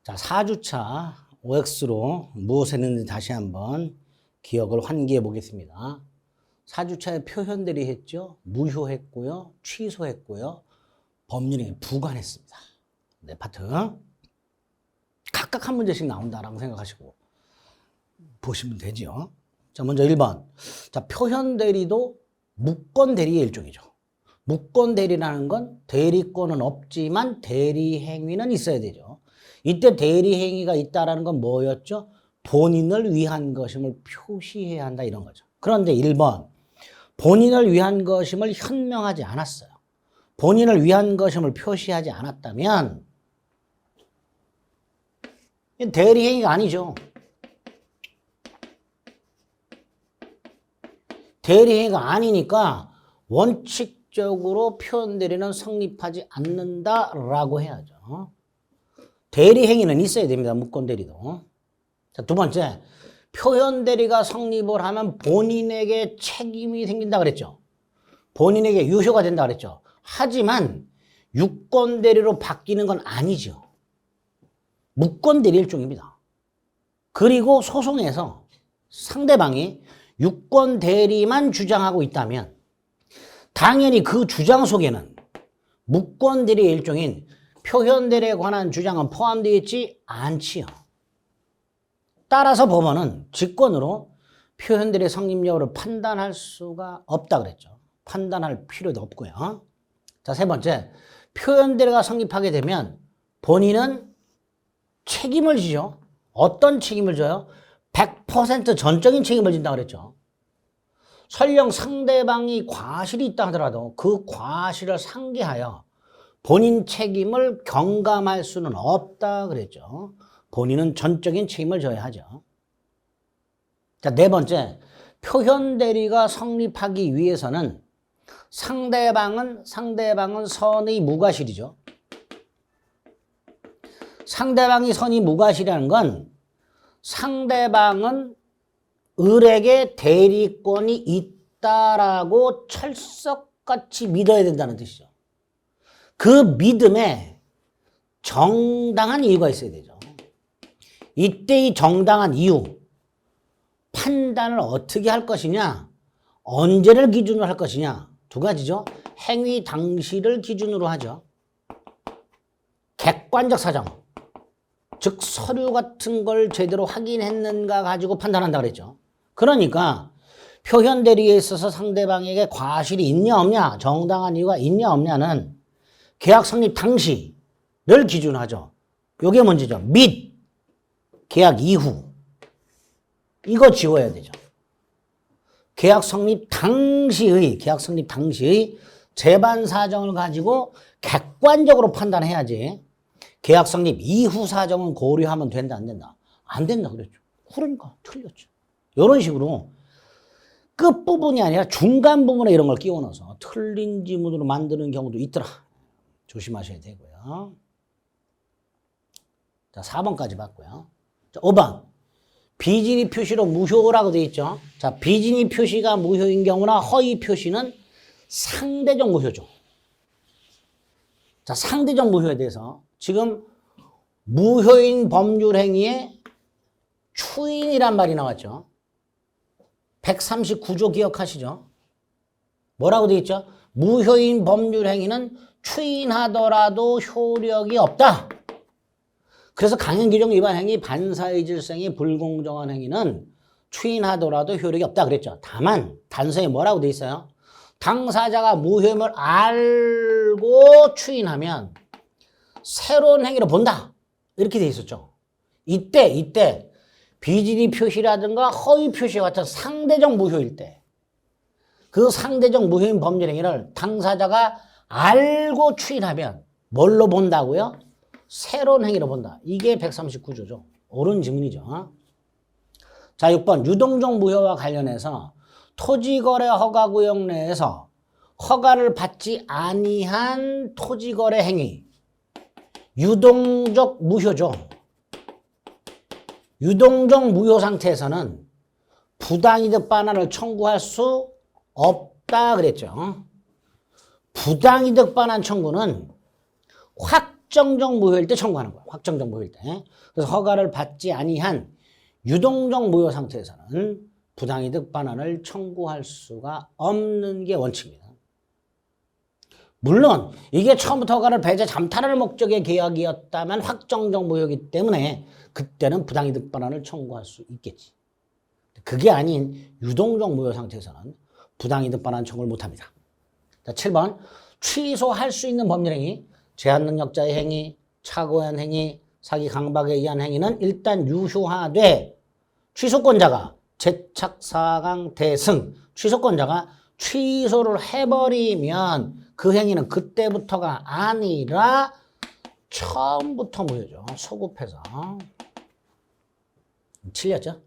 자, 4주차 OX로 무엇을 했는지 다시 한번 기억을 환기해 보겠습니다. 4주차에 표현들이 했죠. 무효했고요. 취소했고요. 법률행위 부관했습니다. 네, 파트. 각각 한 문제씩 나온다라고 생각하시고 보시면 되죠. 자, 먼저 1번. 자, 표현 대리도 무권 대리의 일종이죠. 무권 대리라는 건 대리권은 없지만 대리 행위는 있어야 되죠. 이때 대리 행위가 있다라는 건 뭐였죠? 본인을 위한 것임을 표시해야 한다 이런 거죠. 그런데 1번. 본인을 위한 것임을 현명하지 않았어요. 본인을 위한 것임을 표시하지 않았다면 대리 행위가 아니죠. 대리 행위가 아니니까 원칙적으로 표현 대리는 성립하지 않는다라고 해야죠. 대리 행위는 있어야 됩니다. 무권 대리도. 자, 두 번째, 표현 대리가 성립을 하면 본인에게 책임이 생긴다 그랬죠. 본인에게 유효가 된다 그랬죠. 하지만 유권 대리로 바뀌는 건 아니죠. 무권 대리 일종입니다. 그리고 소송에서 상대방이 유권 대리만 주장하고 있다면 당연히 그 주장 속에는 무권 대리의 일종인 표현 대리에 관한 주장은 포함되어 있지 않지요. 따라서 법원은 직권으로 표현 대리의 성립 여부를 판단할 수가 없다 그랬죠. 판단할 필요도 없고요. 자, 세 번째, 표현 대리가 성립하게 되면 본인은 책임을 지죠. 어떤 책임을 져요? 100% 전적인 책임을 진다 그랬죠. 설령 상대방이 과실이 있다 하더라도 그 과실을 상기하여 본인 책임을 경감할 수는 없다 그랬죠. 본인은 전적인 책임을 져야 하죠. 자, 네 번째, 표현 대리가 성립하기 위해서는 상대방은 선의 무과실이죠. 상대방이 선의 무과실이라는 건 상대방은 을에게 대리권이 있다라고 철석같이 믿어야 된다는 뜻이죠. 그 믿음에 정당한 이유가 있어야 되죠. 이때 이 정당한 이유, 판단을 어떻게 할 것이냐, 언제를 기준으로 할 것이냐, 두 가지죠. 행위 당시를 기준으로 하죠. 객관적 사정, 즉 서류 같은 걸 제대로 확인했는가 가지고 판단한다 그랬죠. 그러니까 표현 대리에 있어서 상대방에게 과실이 있냐 없냐, 정당한 이유가 있냐 없냐는 계약 성립 당시를 기준하죠. 요게 문제죠. 및 계약 이후. 이거 지워야 되죠. 계약 성립 당시의 재반 사정을 가지고 객관적으로 판단해야지. 계약 성립 이후 사정은 고려하면 된다, 안 된다? 안 된다 그랬죠. 그러니까 틀렸죠. 이런 식으로 끝부분이 아니라 중간 부분에 이런 걸 끼워 넣어서 틀린 지문으로 만드는 경우도 있더라. 조심하셔야 되고요. 자, 4번까지 봤고요. 자, 5번. 비진이 표시로 무효라고 되어 있죠. 자, 비진이 표시가 무효인 경우나 허위 표시는 상대적 무효죠. 자, 상대적 무효에 대해서 지금 무효인 법률 행위에 추인이란 말이 나왔죠. 139조 기억하시죠? 뭐라고 되어 있죠? 무효인 법률 행위는 추인하더라도 효력이 없다. 그래서 강행규정 위반 행위, 반사의 질성이 불공정한 행위는 추인하더라도 효력이 없다 그랬죠. 다만 단서에 뭐라고 되어 있어요? 당사자가 무효임을 알고 추인하면 새로운 행위로 본다. 이렇게 되어 있었죠. 이때 비진이 표시라든가 허위 표시와 같은 상대적 무효일 때 그 상대적 무효인 법률 행위를 당사자가 알고 추인하면 뭘로 본다고요? 새로운 행위로 본다. 이게 139조죠. 옳은 지문이죠. 자, 6번 유동적 무효와 관련해서 토지거래 허가구역 내에서 허가를 받지 아니한 토지거래 행위 유동적 무효죠. 유동적 무효 상태에서는 부당이득 반환을 청구할 수 없다 그랬죠. 부당이득 반환 청구는 확 확정적 무효일 때 청구하는 거야. 확정적 무효일 때. 그래서 허가를 받지 아니한 유동적 무효 상태에서는 부당이득 반환을 청구할 수가 없는 게 원칙입니다. 물론 이게 처음부터 허가를 배제 잠탈할 목적의 계약이었다면 확정적 무효이기 때문에 그때는 부당이득 반환을 청구할 수 있겠지. 그게 아닌 유동적 무효 상태에서는 부당이득 반환 청구를 못합니다. 자, 7번 취소할 수 있는 법률행위, 제한능력자의 행위, 착오한 행위, 사기 강박에 의한 행위는 일단 유효하되 취소권자가 재착사강 대승, 취소권자가 취소를 해버리면 그 행위는 그때부터가 아니라 처음부터 무효죠. 소급해서. 틀렸죠?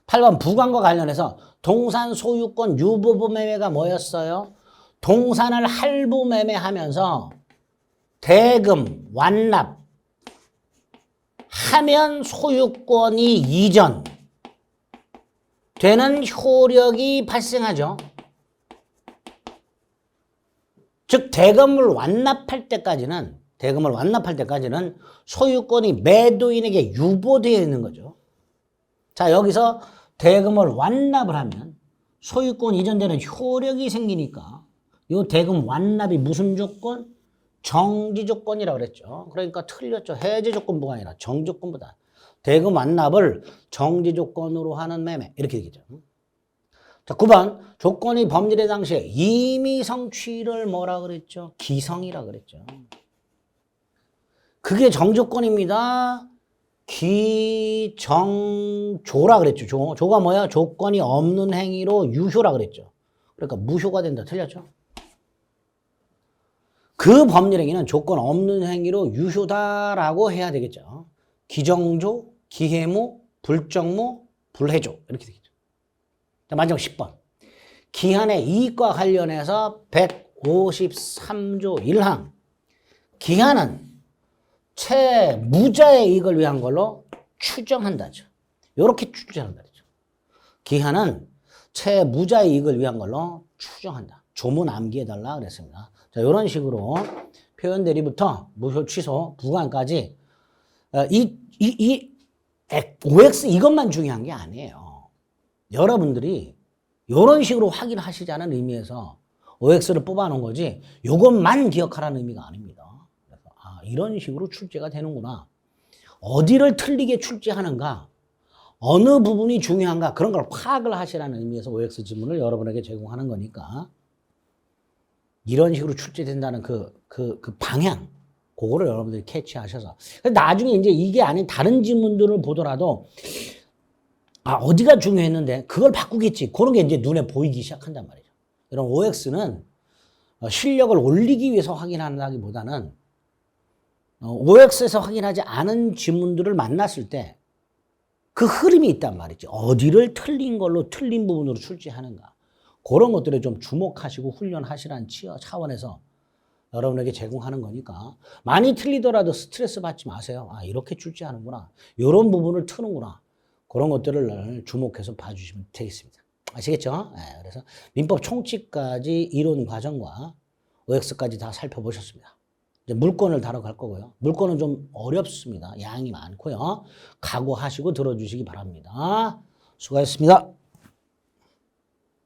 8번 부관과 관련해서 동산 소유권 유보부 매매가 뭐였어요? 동산을 할부 매매하면서 대금 완납 하면 소유권이 이전 되는 효력이 발생하죠. 즉 대금을 완납할 때까지는 소유권이 매도인에게 유보되어 있는 거죠. 자, 여기서 대금을 완납을 하면 소유권 이전되는 효력이 생기니까 이 대금 완납이 무슨 조건? 정지 조건이라고 그랬죠. 그러니까 틀렸죠. 해제 조건부가 아니라 정지 조건부다. 대금 완납을 정지 조건으로 하는 매매 이렇게 되겠죠. 자, 9번 조건이 범죄의 당시에 이미 성취를 뭐라 그랬죠? 기성이라 그랬죠. 그게 정조건입니다. 기정조라 그랬죠. 조가 뭐야? 조건이 없는 행위로 유효라 그랬죠. 그러니까 무효가 된다. 틀렸죠? 그 법률행위는 조건 없는 행위로 유효다라고 해야 되겠죠. 기정조, 기해모, 불정모, 불해조 이렇게 되겠죠. 자, 마지막 10번. 기한의 이익과 관련해서 153조 1항. 기한은 채무자의 이익을 위한 걸로 추정한다죠. 이렇게 추정한다죠. 기한은 채무자의 이익을 위한 걸로 추정한다. 조문 암기해달라 그랬습니다. 자, 이런 식으로 표현 대리부터 무효 취소, 부관까지 OX 이것만 중요한 게 아니에요. 여러분들이 이런 식으로 확인하시자는 의미에서 OX를 뽑아놓은 거지 이것만 기억하라는 의미가 아닙니다. 그래서 이런 식으로 출제가 되는구나. 어디를 틀리게 출제하는가, 어느 부분이 중요한가 그런 걸 파악을 하시라는 의미에서 OX 지문을 여러분에게 제공하는 거니까 이런 식으로 출제된다는 그 방향, 그거를 여러분들이 캐치하셔서 나중에 이제 이게 아닌 다른 지문들을 보더라도 어디가 중요했는데 그걸 바꾸겠지. 그런 게 이제 눈에 보이기 시작한단 말이죠. 이런 OX는 실력을 올리기 위해서 확인한다기보다는 OX에서 확인하지 않은 지문들을 만났을 때 그 흐름이 있단 말이죠. 어디를 틀린 걸로 틀린 부분으로 출제하는가. 그런 것들에 좀 주목하시고 훈련하시라는 차원에서 여러분에게 제공하는 거니까 많이 틀리더라도 스트레스 받지 마세요. 이렇게 출제하는구나. 이런 부분을 트는구나. 그런 것들을 주목해서 봐주시면 되겠습니다. 아시겠죠? 네, 그래서 민법 총칙까지 이론 과정과 OX까지 다 살펴보셨습니다. 이제 물권을 다뤄갈 거고요. 물권은 좀 어렵습니다. 양이 많고요. 각오하시고 들어주시기 바랍니다. 수고하셨습니다.